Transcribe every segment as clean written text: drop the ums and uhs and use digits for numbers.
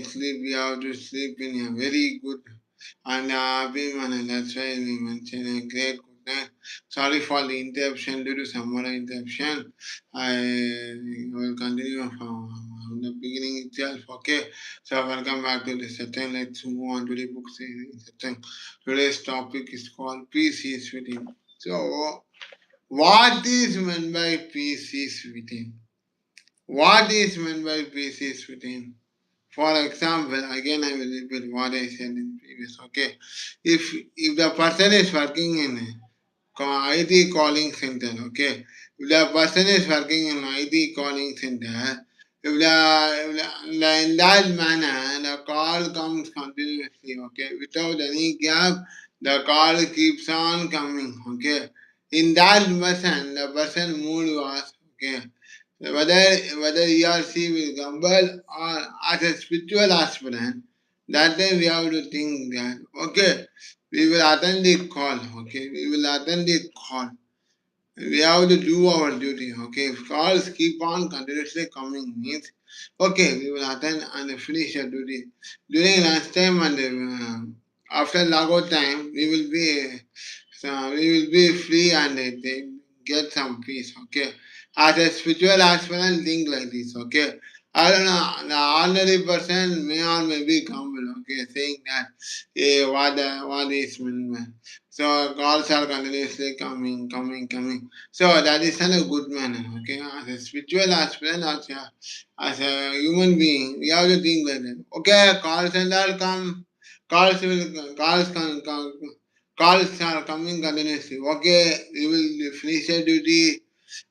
sleep, we have to sleep in a very good and happy manner. That's why we mentioned a great good night. Sorry for the interruption due to some other interruption. I will continue from the beginning itself. Okay, so welcome back to the setting. Let's move on to the book setting. Today's topic is called Peace is Within. So, what is meant by peace is within? What is meant by peace is within? For example, again I will repeat what I said in previous. Okay, if the person is working in IT calling center, okay, if the person is working in IT calling center, in that manner the call comes continuously, okay, without any gap, the call keeps on coming, okay. In that person, the person mood was okay. Whether he or she will gamble or as a spiritual aspirant, that time we have to think that okay, we will attend the call, okay, we will attend the call. We have to do our duty, okay. If calls keep on continuously coming means okay, we will attend and finish our duty. During lunchtime and after logout time, we will be free and get some peace, okay. As a spiritual aspirant, think like this, okay. I don't know, the ordinary person may or may be humble, okay, saying that, hey, what is meant? So calls are continuously coming. So that is not a good manner, okay. As a spiritual aspirant, as a human being, we have to think like that. Okay, calls and all come, calls are coming continuously. Okay, we will finish the duty,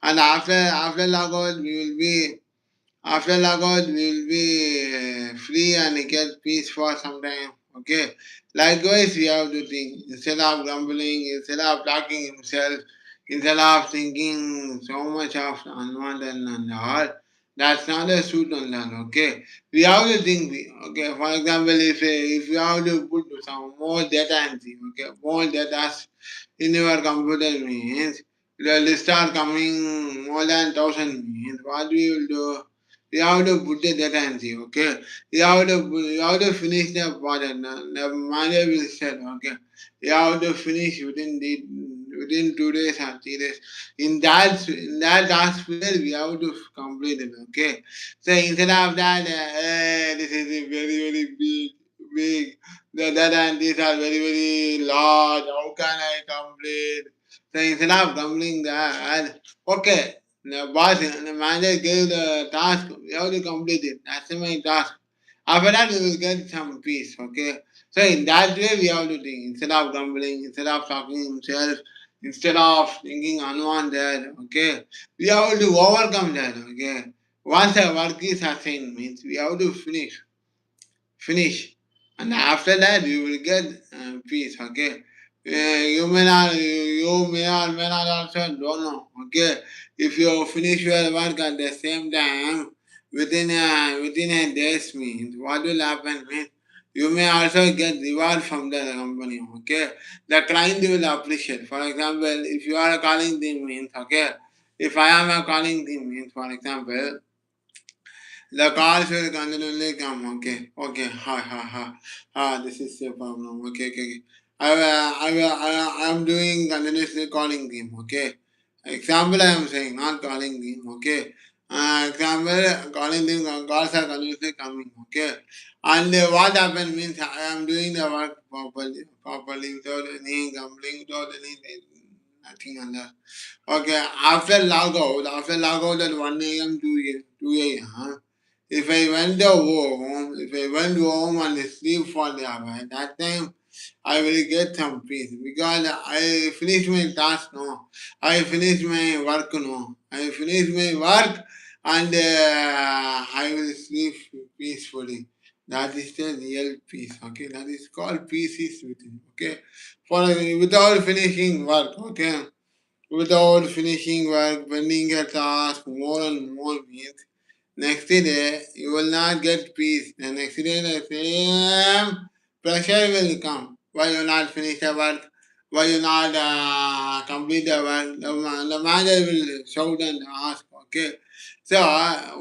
and after logout we will be after logout we will be free and get peace for some time. Okay. Likewise, we have to think instead of grumbling, instead of talking himself, instead of thinking so much of unwanted and all. That's not a suit on that. Okay. We have to think. Okay. For example, if you have to put some more data entry, okay, more data in your computer means the list are coming more than 1,000 means what we will do? You have to put the data entry, okay? You have to finish the project. The manager will say, okay, you have to finish within 2 days or 3 days. In that task period, we have to complete it, okay? So instead of that, this is a very big. The data entries are very large. How can I complete? So instead of completing that, okay, the boss, the manager gave the task, we have to complete it. That's my task. After that, we will get some peace, okay? So in that way, we have to think. Instead of grumbling, instead of talking himself, instead of thinking unwanted, okay? We have to overcome that, okay? Once a work is assigned, means we have to finish. And after that, you will get peace, okay? You may or may not also don't know, okay? If you finish your work at the same time, within a day's means, what will happen means, you may also get reward from the company, okay? The client will appreciate. For example, if you are a calling team means, okay? If I am a calling team means, for example, the calls will continually come. Okay, okay, this is the problem. Okay. I am doing continuously calling them. Okay. Example, I am saying, not calling them. Okay. Example, calling them, calls are continuously coming. Okay. And what happened means I am doing the work properly without any grumbling, without any nothing on that. Okay. After logout at 1 a.m. 2 a.m. If I went home and sleep for the hour, that time I will get some peace because I finish my task no. I finish my work no. I finish my work and I will sleep peacefully. That is the real peace. Okay, that is called peace is within. Okay, for without finishing work. Okay, without finishing work, pending a task more and more means next day, you will not get peace. The next day, the same pressure will come. Why you not finish the work? Why you not complete the work? The manager will shout and ask, okay? So,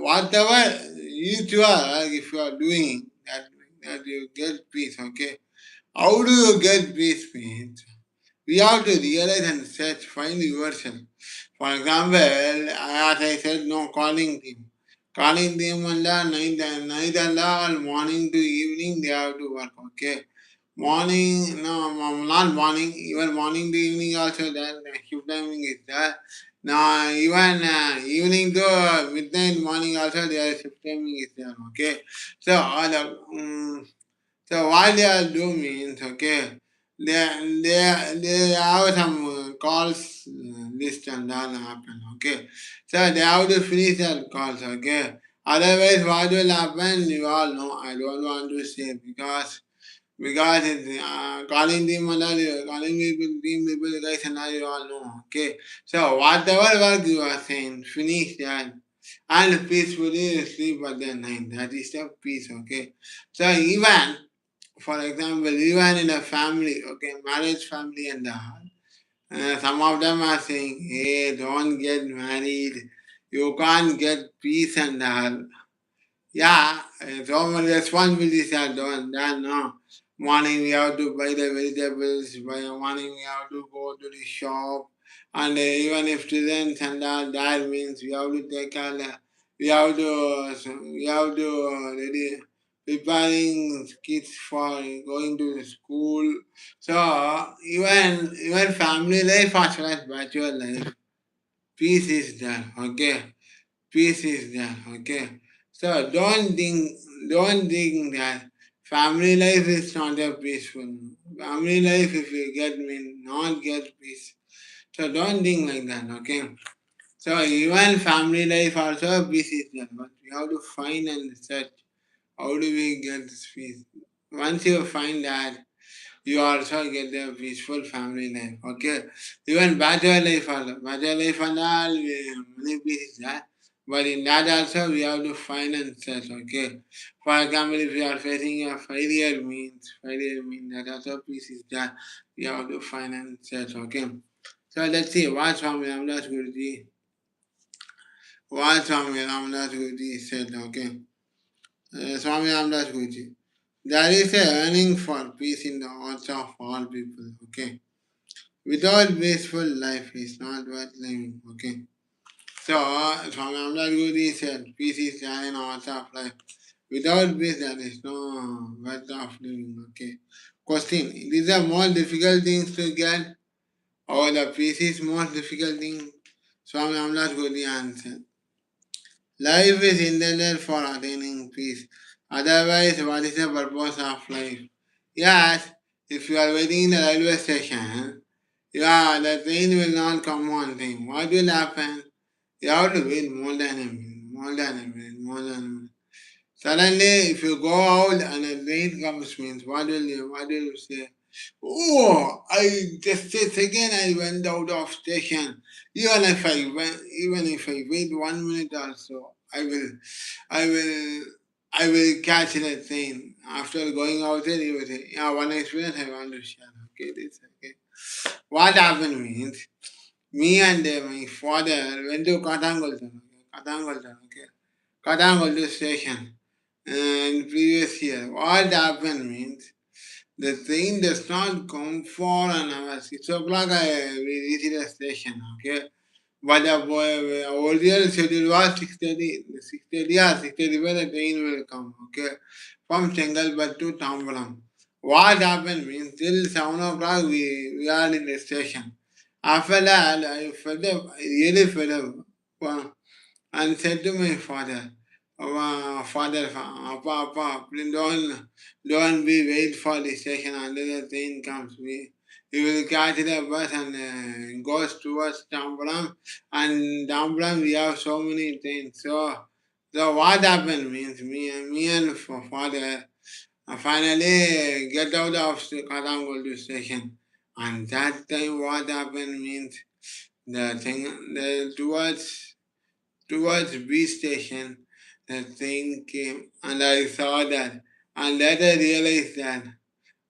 whatever is your, if you are doing, that you get peace, okay? How do you get peace means? We have to realize and search, find yourself. For example, as I said, no calling them. Calling them on the night and all morning to evening they have to work, okay? Morning, no, not morning, even morning to evening also there, the shift timing is there. Now, even evening to midnight, morning also there, shift timing is there, okay? So, so what they are doing means, okay, they have some calls list and all happen, okay. So they have to finish their calls, okay. Otherwise, what will happen? You all know. I don't want to say because it's calling them and all, calling people, team people, guys, and all you all know, okay. So whatever work you are saying, finish that and peacefully sleep at the night. That is the peace, okay. So even for example, even in a family, okay, marriage family and all, some of them are saying, hey, don't get married, you can't get peace and all. Yeah, so many responsibilities are done, no. Morning we have to buy the vegetables, by morning we have to go to the shop, and even if students and all, that means we have to take all, we have to, we have to ready, preparing kids for going to the school. So even family life as well as bachelor life, peace is there, okay? Peace is there, okay? So don't think that family life is not a peaceful. Family life if you get mean not get peace. So don't think like that, okay? So even family life also peace is there, but we have to find and search how do we get this peace. Once you find that, you also get a peaceful family life. Okay, even bachelor life also. Bachelor life and all many pieces that. But in that also we have to find and search. Okay. For example, if you are facing a failure means that also piece is that we have to find and search. Okay. So let's see what Swami Ramdas Guruji said. Okay. Swami Ramdas Guruji. There is a yearning for peace in the hearts of all people. Okay. Without peaceful life is not worth living. Okay. So, Swami Amdas Guru said, peace is the in hearts of life. Without peace, there is no worth of living. Okay. Question: is the most difficult things to get, or the peace is most difficult thing? Swami Amdas Guru answered. Life is intended for attaining peace. Otherwise, what is the purpose of life? Yes, if you are waiting in the railway station, yeah, the train will not come on time. What will happen? You have to wait more than a minute, more than a minute. Suddenly, if you go out and a rain comes, means what will you say? Oh, I just a second I went out of station. Even if I wait 1 minute also, I will, I will catch the train. After going out there, you will say, yeah, one experience I want to share. Okay, this okay. What happened means me and my father went to Katangolton, okay, Katangolton station. And previous year, what happened means the train does not come for an hour. 6 o'clock we reached the station, okay. But the original schedule was 6:30. 6:30, yeah, 6:30 when the train will come, okay, from Chengalpet to Tambaram. What happened means till 7 o'clock we are in the station. After that, I fed up, I really fed up. And said to my father, father, Papa, please don't be wait for the station until the train comes. We will catch the bus and goes towards Tambaram. And Tambaram we have so many trains. So what happened means me and father finally get out of the Katangoldu station. And that time what happened means the towards B station, the train came and I saw that. And later realized that.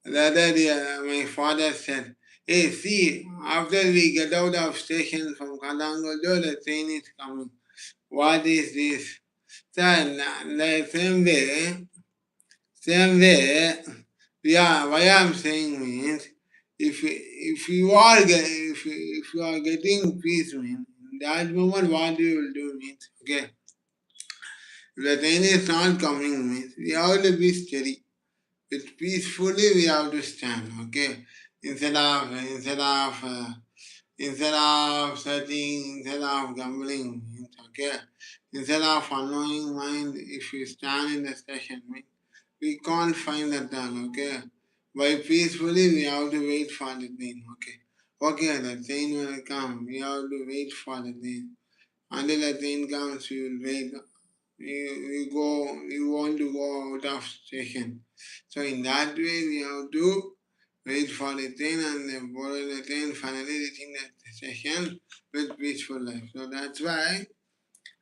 My father said, hey, see, after we get out of station from Kalangodo, the train is coming. What is this? So, the Same way, why I'm saying means if you are if you are getting peace means in that moment what you will do means okay, if the thing is not coming means we have to be steady. With peacefully we have to stand, okay? Instead of searching, instead of gambling, okay? Instead of annoying mind, if you stand in the station, we can't find the turn, okay? By peacefully, we have to wait for the train, okay? Okay, the train will come. We have to wait for the train. Until the train comes, we will wait. We want to go out of station. So in that way, we have to wait for the train and then board the train, finally reaching the station with peaceful life. So that's why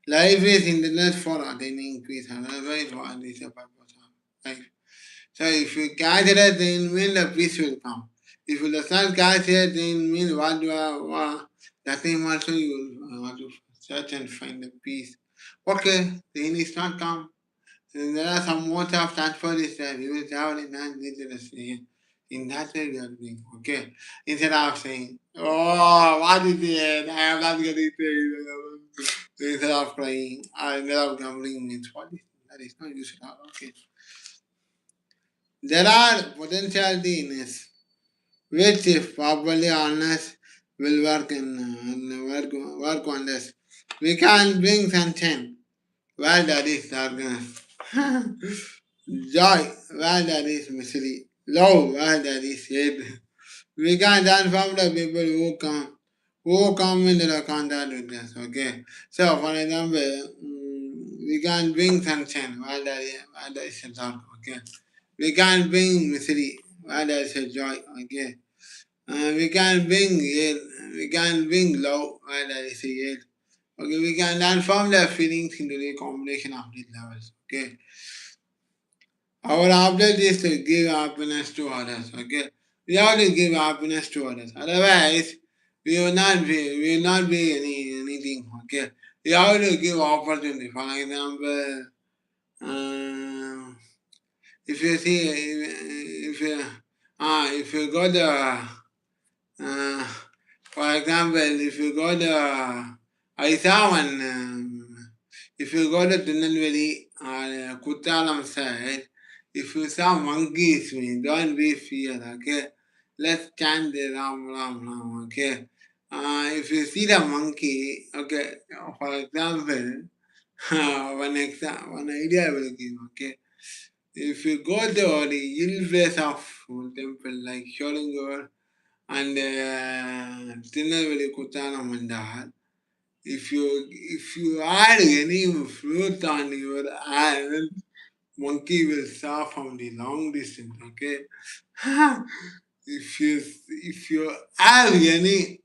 life is intended for attaining peace. Otherwise, what is the purpose of life? So if you catch it, then mean the peace will come. If you does not catch it, then mean what you are, that time also you will want to search and find the peace. Okay, then is not come. And there are some modes of transport is there. You will travel in and reach the destination. In that way we are doing. Okay. Instead of saying, oh, what is it? I am not getting it. Instead of crying, instead of grumbling means what is that is not useful. Okay. There are potentiality in this, which if properly honest will work wonders. We can bring sunshine where there is darkness. Joy where there is misery. Love where there is hate. We can transform the people who come into the contact with us. Okay. So for example, we can bring sunshine where there is a dark. Okay. We can bring misery where there is a joy. Okay. We can bring hate. We can bring love where there is a hate. Okay, we can transform the feelings into the combination of these levels. Okay. Our object is to give happiness to others. Okay. We have to give happiness to others. Otherwise, we will not be anything. Okay. We have to give opportunity. For example, uh, if you see if you got the uh, for example, if you go to, I saw one, if you go to Tirunelveli or Kuttalam side, if you saw monkeys, don't be fear, okay? Let's chant the Ram Ram Ram, okay? If you see the monkey, okay, for example, one idea I will give, okay? If you go to the hill place of temple like Sholingur, and Tirunelveli Kuttalam, if you add any fruit on your hand, monkey will saw from the long distance. Okay, if you have any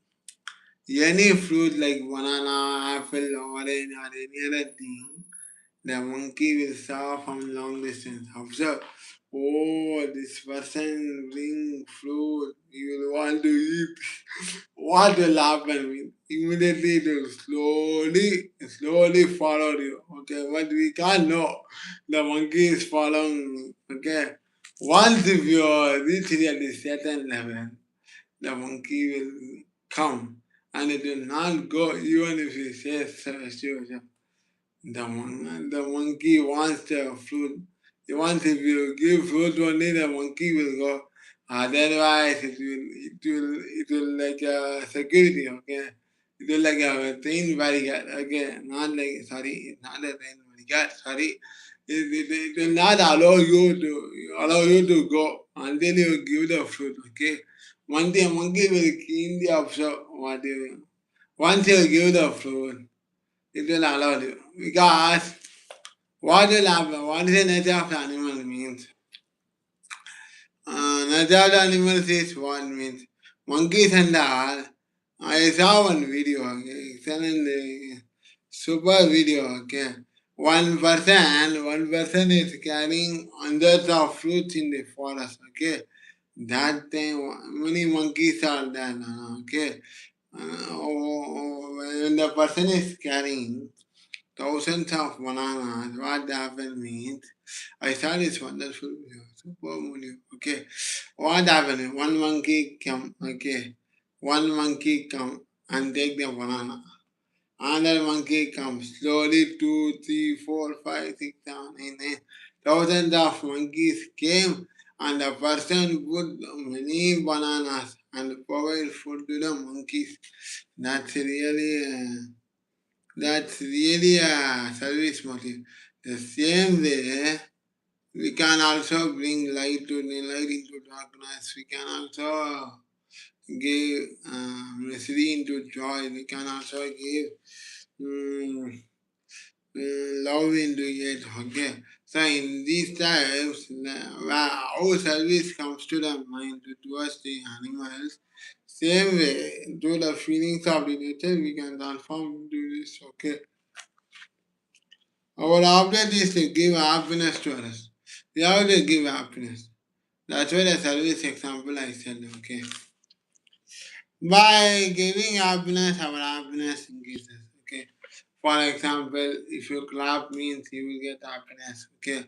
fruit like banana, apple, orange, or any other thing, the monkey will saw from long distance. Observe. Oh, this person bring fruit. You will want to eat. What will happen? Immediately it will slowly follow you. Okay, but we can't know. The monkey is following me. Okay. Once if you reach at a certain level, the monkey will come and it will not go even if you say so. The monkey wants the fruit. He wants if you give fruit only, the monkey will go. Otherwise, it will like a security. Okay, it will like a train bodyguard. Okay, not like sorry, not a train bodyguard. Sorry, it will not allow you to go until you give the fruit. Okay, one day a monkey will keenly observe what you. Once you give the fruit, it will allow you because what will happen? What is the nature of the animal means? Nature of the animals is what means. Monkeys and all. I saw one video. Okay, excellent, super video. Okay, one person is carrying hundreds of fruits in the forest. Okay, that time many monkeys are there. Okay, when the person is carrying thousands of bananas. What happened means, I saw this wonderful video, super video. Okay, what happened? One monkey come. Okay, one monkey come and take the banana. Another monkey comes slowly. Two, three, four, five, six, seven, eight, nine. Thousands of monkeys came, and the person put many bananas and provide food to the monkeys. That's really. That's really a service motive. The same way, we can also bring light into darkness. We can also give misery into joy. We can also give um, love into it. Okay. So in these times, where our service comes to the mind towards the animals, same way, through the feelings of the nature, we can transform into this. Okay. Our object is to give happiness to others. We have to give happiness. That's why the service example I said, okay. By giving happiness, our happiness increases, okay. For example, if you clap means you will get happiness, okay.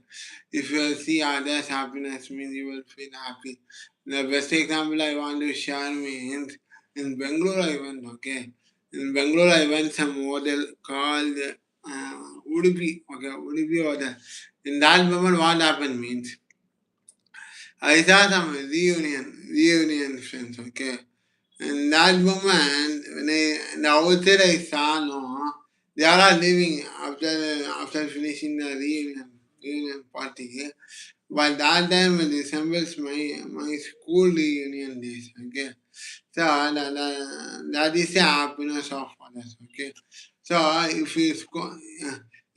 If you see others' happiness means you will feel happy. The best example I want to share means in Bangalore I went, okay. In Bangalore I went some model called Udupi, okay, Udupi hotel. In that moment what happened means I saw some reunion friends, okay. In that moment, the outside I saw, no, they are all leaving after finishing the reunion party. But that time it resembles my school reunion days. Okay, so that is the happiness of others. Okay, so if you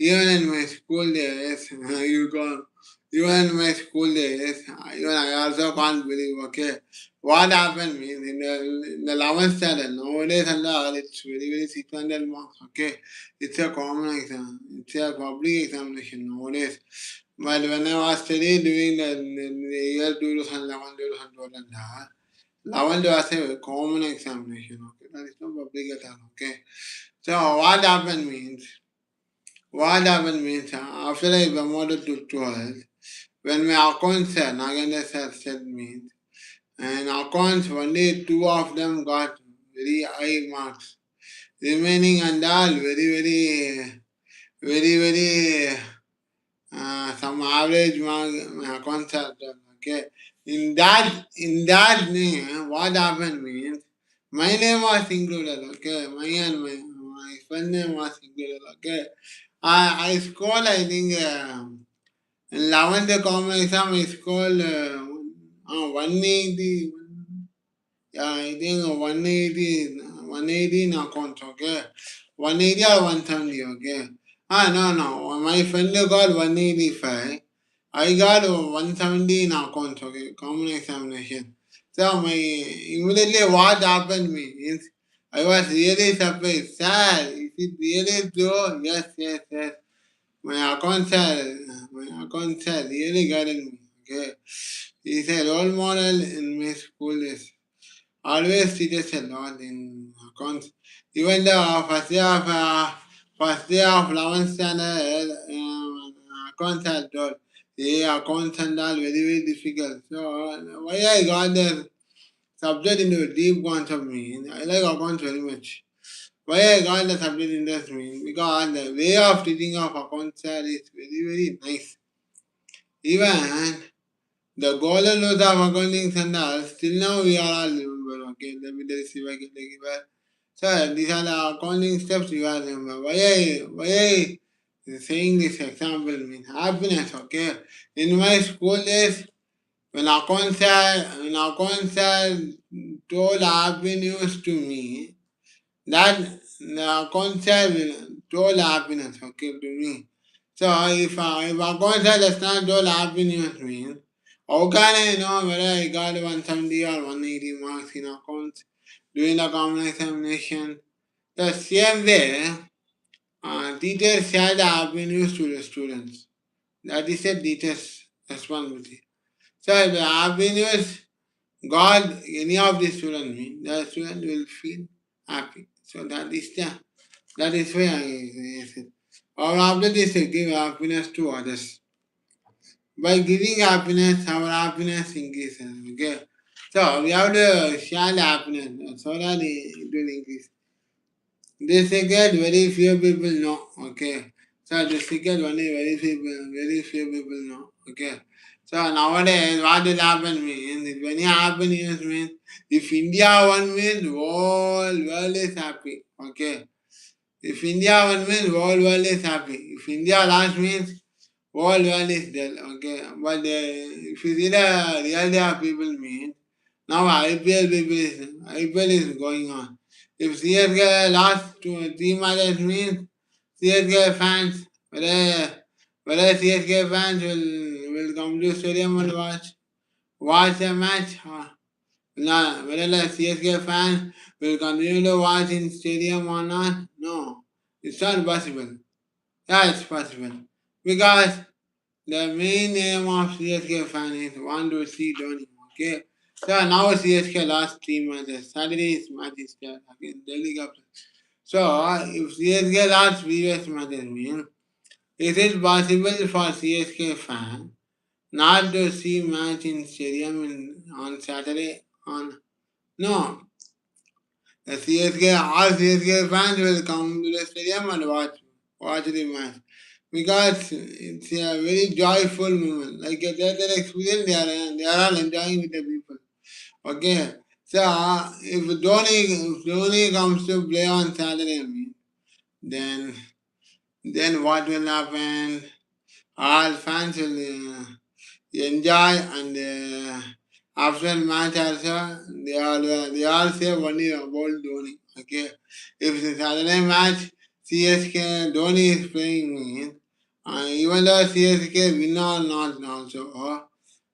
even in my school days, you go. Even in my school days, even I also can't believe. Okay, what happened means in the 11th standard nowadays and all, it's very 600 marks. Okay, it's a common exam. It's a public examination nowadays. But when I was studying during the year 2011, 2012, 11 was a common examination. Okay, that is not public at all. Okay, so what happened means after I promoted to 12, when my accounts sir, Naganda sir said means, and accounts only two of them got very high marks. Remaining and all very some average concept. Okay, in that name, what happened means my name was included. Okay, my friend name was included. Okay, I scored I think in 11th common exam I scored 180. Yeah, I think 180 in accounts, okay? 180 or 170, okay? No. My friend got 185. I got 170 in accounts, okay? Common examination. So immediately what happened me is I was really surprised. Sir, is it really true? Yes. My account sir really guided me, okay? He's a role model in my school days. Always teaches a lot in accounts. Even the first day of 11th standard, accounts are taught. The accounts and all very difficult. So why I got the subject into a deep concept me. I like accounts very much. Why I got the subject interest me? Because the way of teaching of accounts is very nice. Even the golden laws of accounting standards, still now we are all remember, okay, let me tell you, I can take it back. So these are the accounting steps you are remember. Why I saying this example means happiness, okay? In my school days, when accounts are told happy news to me, that the concept told happiness, okay, to me. So if a concept does not told happiness means, how can I know whether I got 170 or 180 marks in accounts during the common examination? The same way, teachers share the happy news to the students. That is a teacher's responsibility. So if the happy news God, any of the student mean, the student will feel happy. So that is why I said. Our object is to give happiness to others. By giving happiness, our happiness increases. Okay. So we have to share the happiness so that it will increase. This secret very few people know. Okay. So the secret only very few people know. Okay. So nowadays what will happen means if any happen means if India one means whole world is happy. Okay. If India one means whole world is happy. If India last means whole world is dead. Okay. But if you see the reality of people means now IPL is going on. If CSK last 3 matches means CSK fans whether CSK fans will come to stadium and watch a match or not, whether the CSK fans will continue to watch in stadium or not. No, it's not possible. Yeah, it's possible. Because the main aim of CSK fan is want to see Dhoni. Okay. So now CSK lost 3 matches. Saturday's match is there against Delhi Capitals. So if CSK lost previous matches mean is it possible for CSK fan not to see match in stadium on Saturday on no. The CSK all CSK fans will come to the stadium and watch the match because it's a very joyful moment. Like their experience, they are all enjoying with the people. Okay, so if Dhoni comes to play on Saturday, then what will happen? All fans will enjoy and after match also they all say only about Dhoni. Okay, if the Saturday match CSK Dhoni is playing means even though CSK win or not also,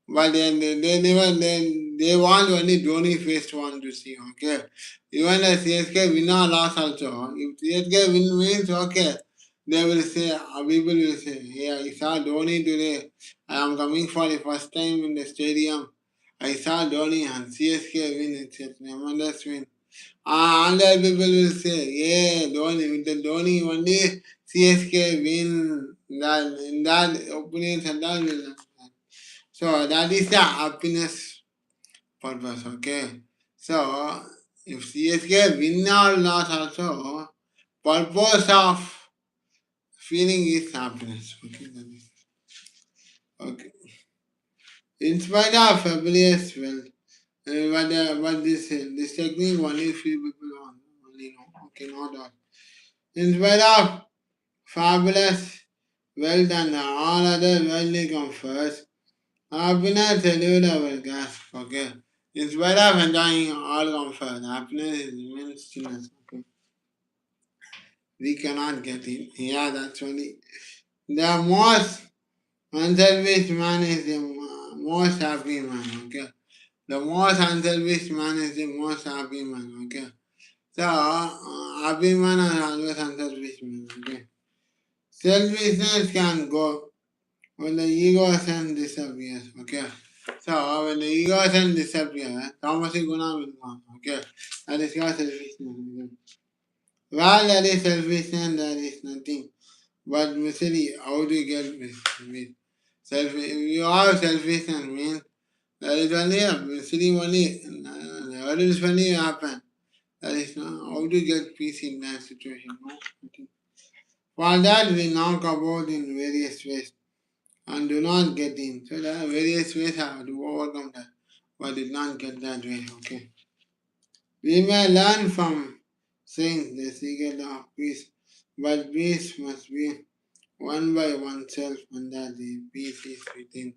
but then they never they want only Dhoni face one to see. Okay, even the CSK win or loss also. If CSK win means okay, they will say people will say, yeah, I saw Dhoni today. I am coming for the first time in the stadium. I saw Dhoni and CSK win. It's a tremendous win. And other people will say, yeah, Dhoni, with the Dhoni only CSK win. In that opinion, and that will. So that is the happiness purpose, okay? So if CSK win or not also, purpose of feeling is happiness. Okay, okay. In spite of fabulous wealth, but this technique only few people only know. Okay, not all. In spite of fabulous wealth and all other worldly comforts, happiness eludes our grasp. Okay. In spite of enjoying all comfort, happiness is immense stillness. Okay. We cannot get it. Yeah, that's only the most unselfish man is the most happy man. Okay. The most unselfish man is the most happy man. Okay. So, happy man are always unselfish man. Okay. Selfishness can go when the ego sense disappears. Okay. So, when the ego sense disappears, Tamasi Guna will come. Okay. That is your selfishness. Okay. While there is selfishness, there is nothing. But misery, how do you get with selfish? If you are selfishness means there is only a misery only. What is only happen? That is not how to get peace in that situation. No? Nothing. For that we knock about in various ways and do not get in. So there are various ways how to overcome that, but did not get that way. Okay. We may learn from saying the secret of peace, but peace must be one by oneself and that the peace is within.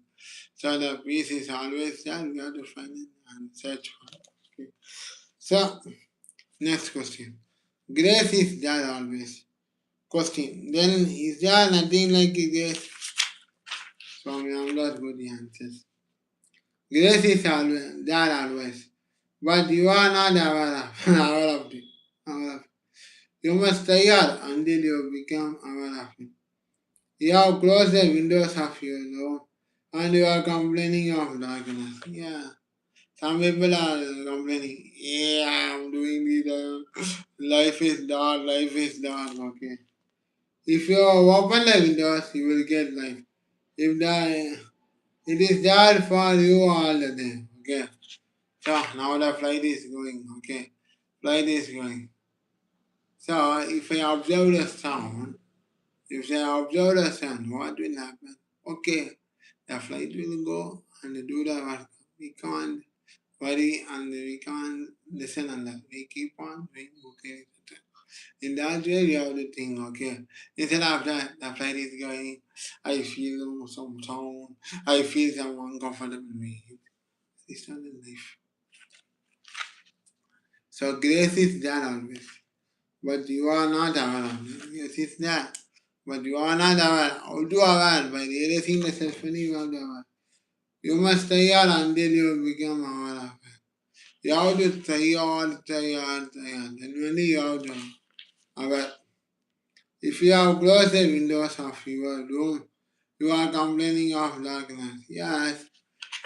So the peace is always there, we have to find it and search for it. Okay. So next question. Grace is there always. Question. Then is there nothing like grace? Swami Amdas good answers. Grace is always there always. But you are not aware of aware of it. Aware of it. You must stay here until you become aware of it. You have closed the windows of your room and you are complaining of darkness. Yeah. Some people are complaining, yeah, I'm doing this, life is dark, okay. If you open the windows, you will get life. If it is there for you all the time. Okay. So now the flight is going. Okay. Flight is going. So if I observe the sound, if I observe the sound, what will happen? Okay. The flight will go and do the work. We can't worry and we can't listen and that. We keep on doing okay. In that way, we have to think, okay. Instead of that, the flight is going, I feel some sound, I feel some uncomfortable way. It's not in life. So grace is there always, but you are not aware of it. Yes, it's there, but you are not aware. How to aware? By realizing the self-funny, you have to aware. You must try until you become aware of it. You have to try all. Then only you have to aware. If you have closed the windows of your room, you are complaining of darkness. Yes,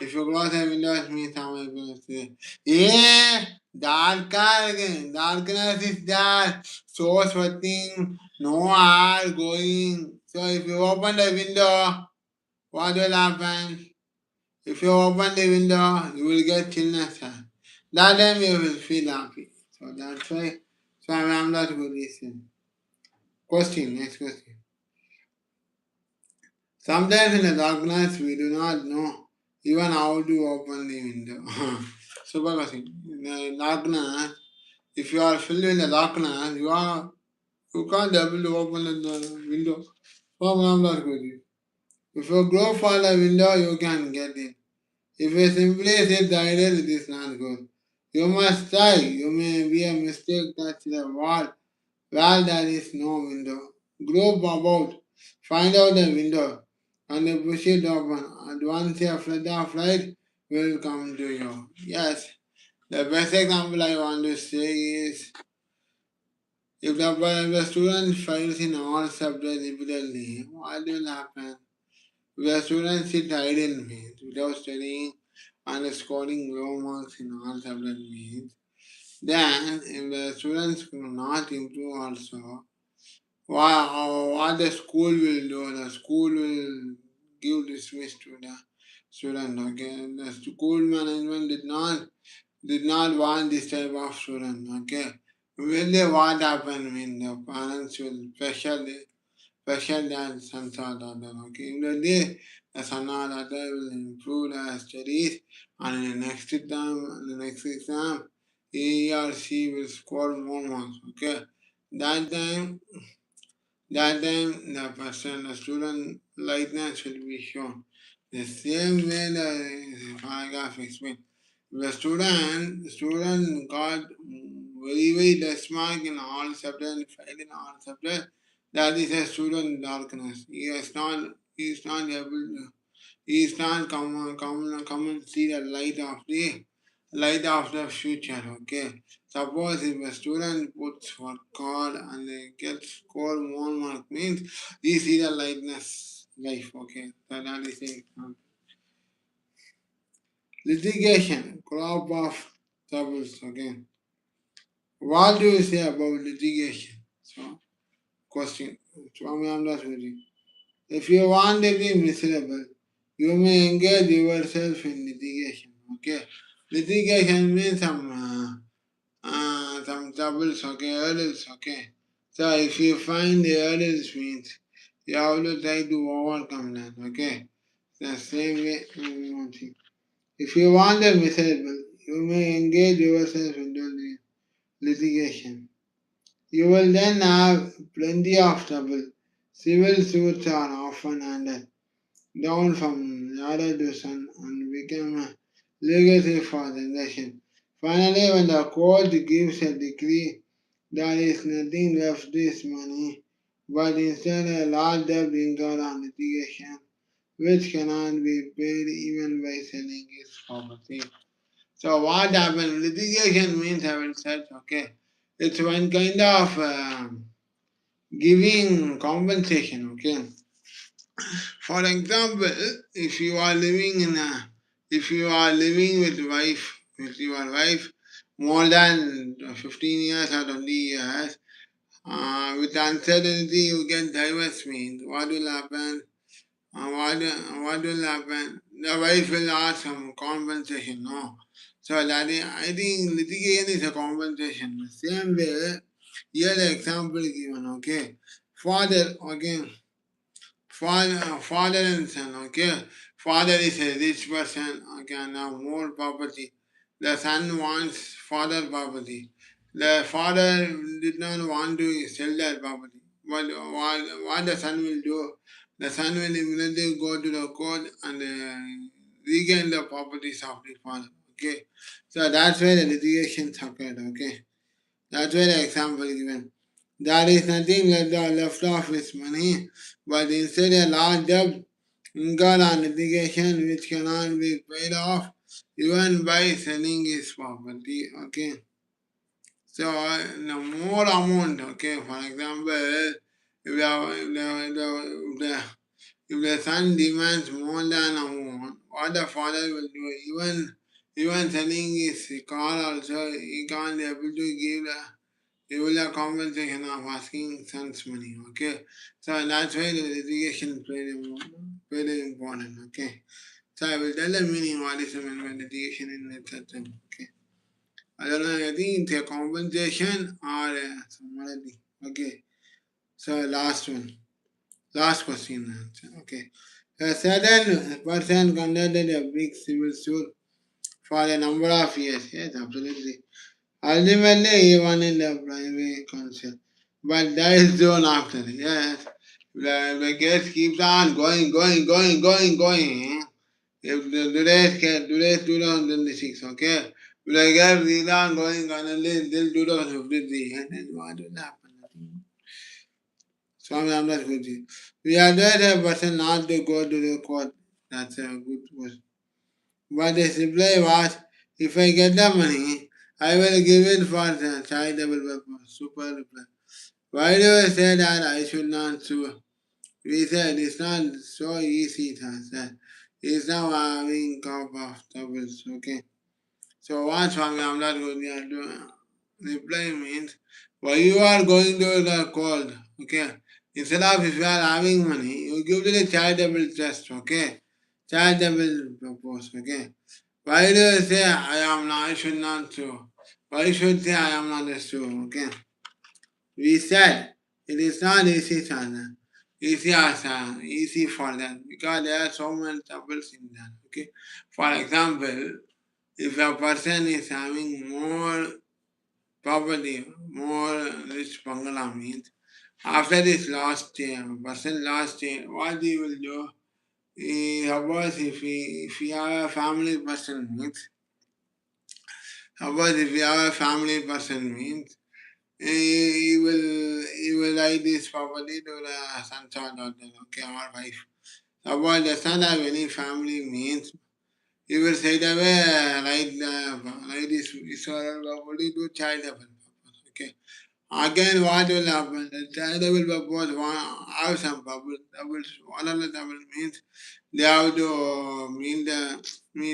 if you close the windows, means someone will say, yeah, darkness is there, so sweating, no air going. So if you open the window, what will happen? If you open the window, you will get chillness. That time you will feel happy. So that's why, so I'm not good reason. Next question. Sometimes in the darkness we do not know even how to open the window. Super question. In the darkness, if you are filled in the darkness, you can't able to open the window. So I'm not good. If you go for the window, you can get in. If you simply sit idle, it is not good. You must try. You may be a mistake touch the wall where there is no window. Grope about, find out the window, and then push it open. And once a flood of light will come to you. Yes, the best example I want to say is if the student fails in all subjects repeatedly, what will happen? If the student sit idle means without studying and scoring low marks in all subjects means, then if the students cannot improve also, what the school will do, the school will give dismiss to the student. Okay, the school management did not want this type of student. Okay, really what happened when the parents will special their sons or daughter. Okay, in the day the son or daughter will improve their studies, and in the next exam, he or she will score more marks. Okay, that time the student likeness will be shown. The same way the paragraph explained. The student got very less mark in all subjects, failed in all subjects. That is a student darkness. He is not able to he is not come and see the light of the future. Okay. Suppose if a student puts for God and they get score more mark means he see the lightness life. Okay. So that is the example. Litigation, crop of troubles. Okay. What do you say about litigation? So question. Swami Amdas Vedi. If you want to be miserable, you may engage yourself in litigation. Okay, litigation means some troubles. Okay, hurdles. Okay, so if you find the hurdles means you have to try to overcome that. Okay, the same way. One thing. If you want to be miserable, you may engage yourself into the litigation. You will then have plenty of trouble. Civil suits are often handled down from father to son and became a legacy for generation. Finally, when the court gives a decree, there is nothing left this money, but instead a large debt incurred on litigation, which cannot be paid even by selling his property. So what happened? Litigation means I will say, okay, it's one kind of giving compensation, okay. For example, if you are living with your wife more than 15 years or 20 years, With uncertainty, you get diverse means. What will happen? What will happen? The wife will ask some compensation, no? So that is, I think litigation is a compensation. The same way, here the example given, okay? Father, okay? Father and son, okay? Father is a rich person, okay, and have more property. The son wants father property. The father did not want to sell that property. But what the son will do, the son will immediately go to the court and regain the properties of the father, okay? So that's where the litigation occurred, okay? That's where the example given. There is nothing left of his money, but instead a large debt incurred on litigation which cannot be paid off even by selling his property. Okay. So the more amount, okay, for example, if the son demands more than amount, what the father will do, even selling his car also, he can't able to give the you will have compensation of asking son's money, okay? So that's why the litigation very important, okay? So I will tell the meaning what is the meaning of litigation in that satsang, okay? I don't know, I think it's a compensation or some other thing, okay? So last question, okay? A certain person conducted a big civil suit for a number of years, yes, absolutely. Ultimately, he won in the primary council, but that is soon after. Yes, the case keeps on going. If today's 2026, okay, the case keeps on going on until 2053, and then what will happen? Swami Amdas Guruji. We advise a person not to go to the court. That's a good question. But his reply was, if I get the money, I will give it for the charitable purpose. Super reply. Why do you say that I should not sue? We said it's not so easy, sir. He's now having cup of troubles, okay? So what Swami Amlat Gaudiya do? Reply means, why you are going to the court, okay? Instead of if you are having money, you give to the charitable trust, okay? Charitable purpose, okay? Why do you say I should not sue? Why should say I am not a sue? Okay. We said it is not easy, Sana. Easy for them because there are so many troubles in that. Okay. For example, if a person is having more property, more rich bungalow means after this last year, person last year, what he will do? Suppose if he have a family person means suppose if you have a family person means he will write this property to the son or daughter, okay, or wife. Suppose the son have any family means he will straight away write this property to child purpose, okay. Again, what will happen? The child will propose have some doubles. What are the double means? They have to mean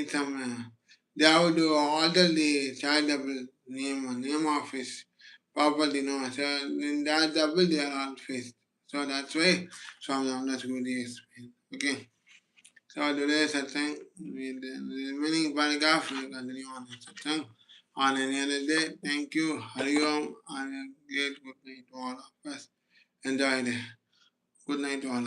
some. They have to alter the child double name of his property. No, so in that double they are all faced. So that's why. So I'm not going to explain. Okay. So today's satsang with the remaining paragraph we continue on the satsang on any other day. Thank you. Hari Om and a great good night to all of us. Enjoy the good night to all of us.